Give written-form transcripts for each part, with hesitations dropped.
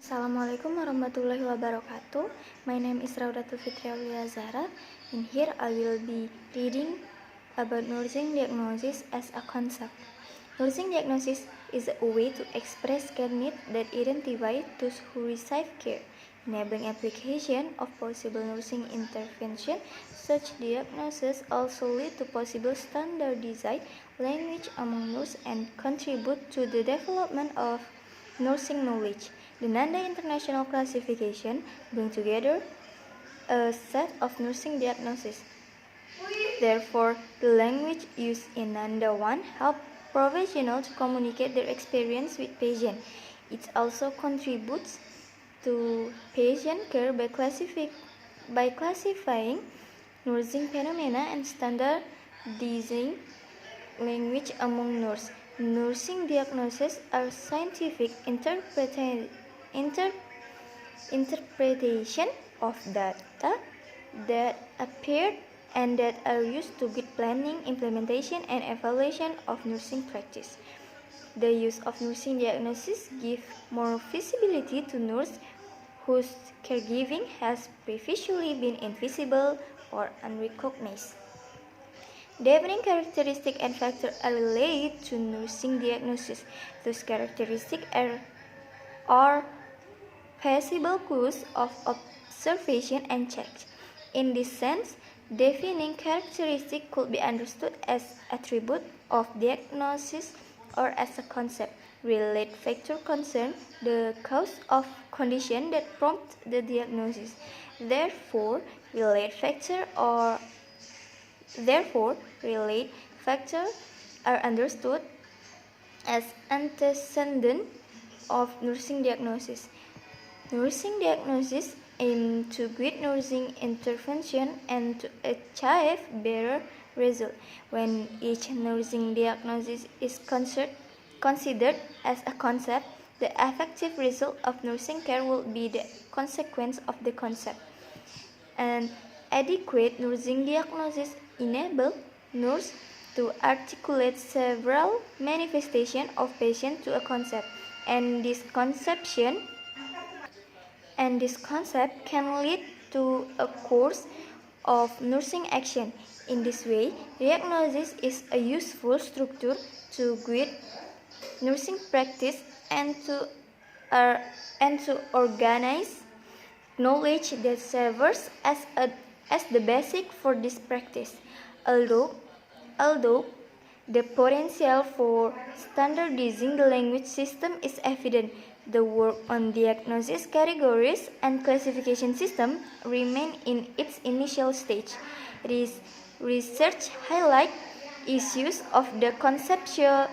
Assalamualaikum warahmatullahi wabarakatuh. My name is Raudatul Fitriaulia Zahra, and here I will be reading about nursing diagnosis as a concept. Nursing diagnosis is a way to express care needs that identify those who receive care, enabling application of possible nursing intervention. Such diagnosis also lead to possible standardized language among nurses and contribute to the development of nursing knowledge. The NANDA International Classification brings together a set of nursing diagnoses. Therefore, the language used in NANDA 1 helps professionals to communicate their experience with patients. It also contributes to patient care by classifying nursing phenomena and standardizing language among nurses. Nursing diagnoses are scientific interpretation of data that appear and that are used to guide planning, implementation, and evaluation of nursing practice. The use of nursing diagnosis gives more visibility to nurses whose caregiving has previously been invisible or unrecognized. Defining characteristics and factors are related to nursing diagnosis. Those characteristics are possible clues of observation and check. In this sense, defining characteristics could be understood as attribute of diagnosis or as a concept. Related factor concern the cause of condition that prompt the diagnosis. Therefore, related factors are understood as antecedent of nursing diagnosis. Nursing diagnosis aim to guide nursing intervention and to achieve better results. When each nursing diagnosis is considered as a concept, the effective result of nursing care will be the consequence of the concept. An adequate nursing diagnosis enables nurses to articulate several manifestations of patient to a concept, and this concept can lead to a course of nursing action. In this way, diagnosis is a useful structure to guide nursing practice and to organize knowledge that serves as the basic for this practice. Although the potential for standardizing the language system is evident, the work on diagnosis categories and classification system remain in its initial stage. Research highlights issues of the conceptual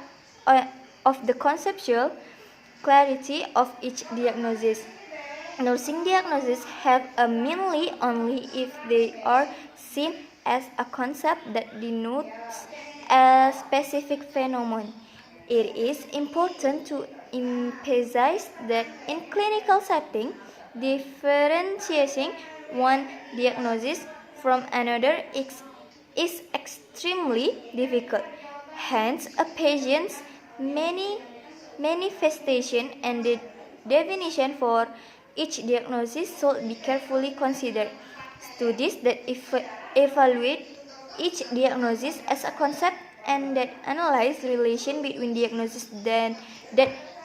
clarity of each diagnosis. Nursing diagnoses have a meaning only if they are seen as a concept that denotes a specific phenomenon. It is important to emphasize that in clinical setting, differentiating one diagnosis from another is extremely difficult. Hence, a patient's manifestation and the definition for each diagnosis should be carefully considered. Studies that evaluate each diagnosis as a concept and that analyze relation between diagnoses that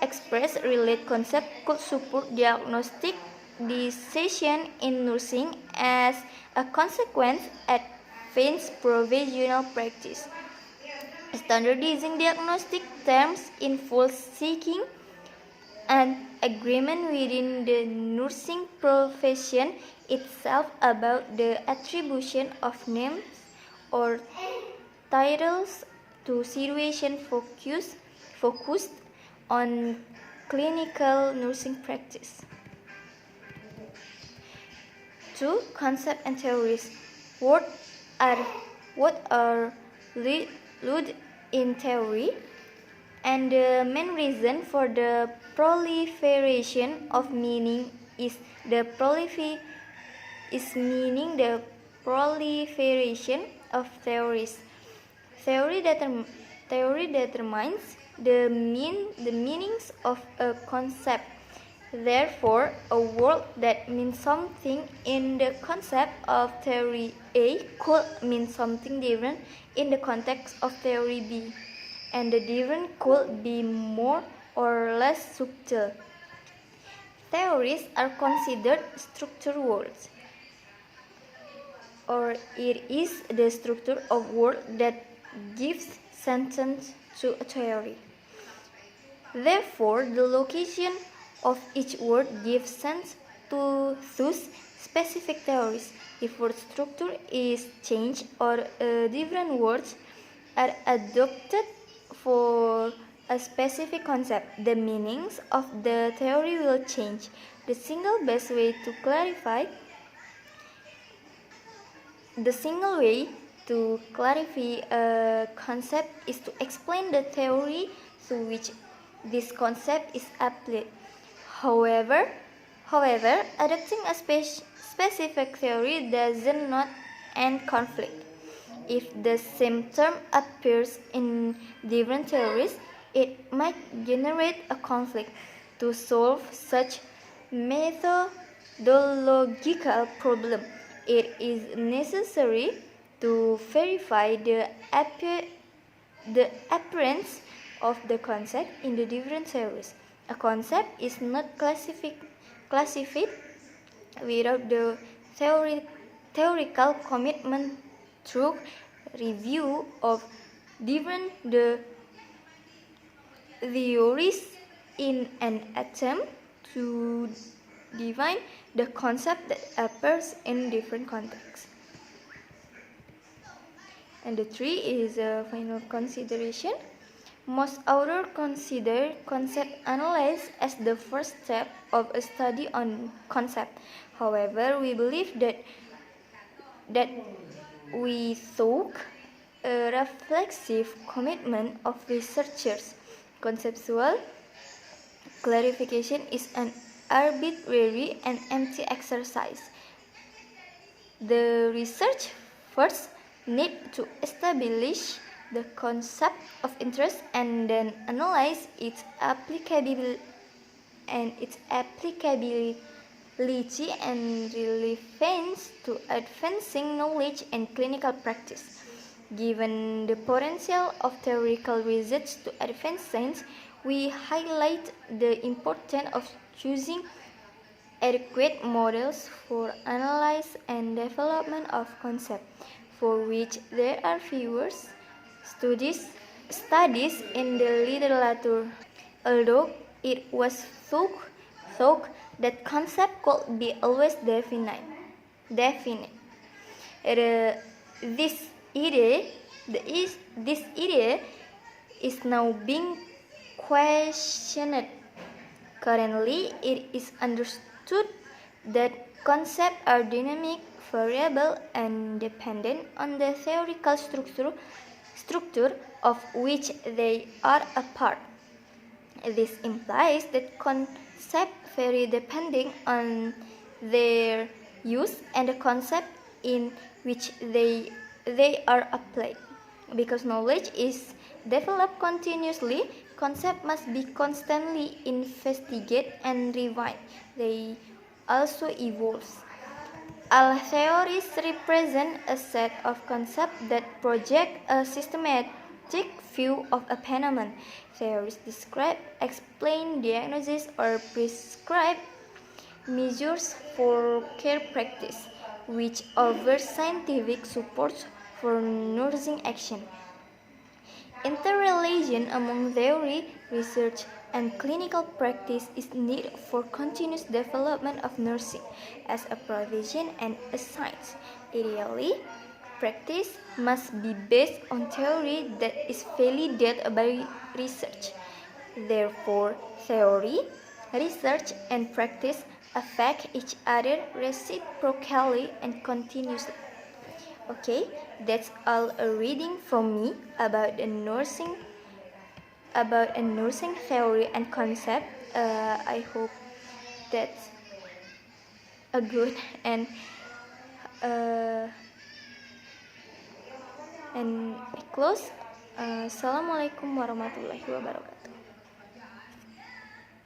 express related concept could support diagnostic decision in nursing as a consequence advanced professional practice. Standardizing diagnostic terms involves seeking an agreement within the nursing profession itself about the attribution of names or titles to situations focused on clinical nursing practice. 2. Concepts and theories. What are used in theory? And the main reason for the proliferation of meaning is the proliferation of theories. Theory determines the meanings of a concept. Therefore, a word that means something in the concept of theory A could mean something different in the context of theory B, and the difference could be more or less subtle. Theories are considered structured words, or it is the structure of word that gives sentence to a theory. Therefore, the location of each word gives sense to those specific theories. If word structure is changed or different words are adopted for a specific concept, the meanings of the theory will change. The single way to clarify a concept is to explain the theory to which this concept is applied. However, adopting a specific theory does not end conflict. If the same term appears in different theories, it might generate a conflict. To solve such methodological problem, it is necessary to verify the appearance of the concept in the different theories. A concept is not classified without the theoretical commitment through review of different theories in an attempt to define the concept that appears in different contexts. And the three is a final consideration. Most authors consider concept analysis as the first step of a study on concept. However, we believe that without a reflexive commitment of researchers, conceptual clarification is an arbitrary and empty exercise. The research first need to establish the concept of interest and then analyze its applicability and relevance to advancing knowledge and clinical practice. Given the potential of theoretical research to advance science, we highlight the importance of choosing adequate models for analysis and development of concepts, for which there are fewer studies in the literature. Although it was thought that concept could be always definite. This idea is now being questioned. Currently, it is understood that concepts are dynamic, variable, and dependent on the theoretical structure of which they are a part. This implies that concepts vary depending on their use and the concept in which they are applied. Because knowledge is developed continuously, concepts must be constantly investigated and refined. They also evolve. All theories represent a set of concepts that project a systematic view of a phenomenon. Theories describe, explain, diagnose, or prescribe measures for care practice, which offer scientific support for nursing action. Interrelation among theory, research, and clinical practice is needed for continuous development of nursing as a profession and a science. Ideally, practice must be based on theory that is validated by research. Therefore, theory, research, and practice affect each other reciprocally and continuously. Okay, that's all a reading from me about a nursing theory and concept. I hope that's a good and I close. Assalamualaikum warahmatullahi wabarakatuh.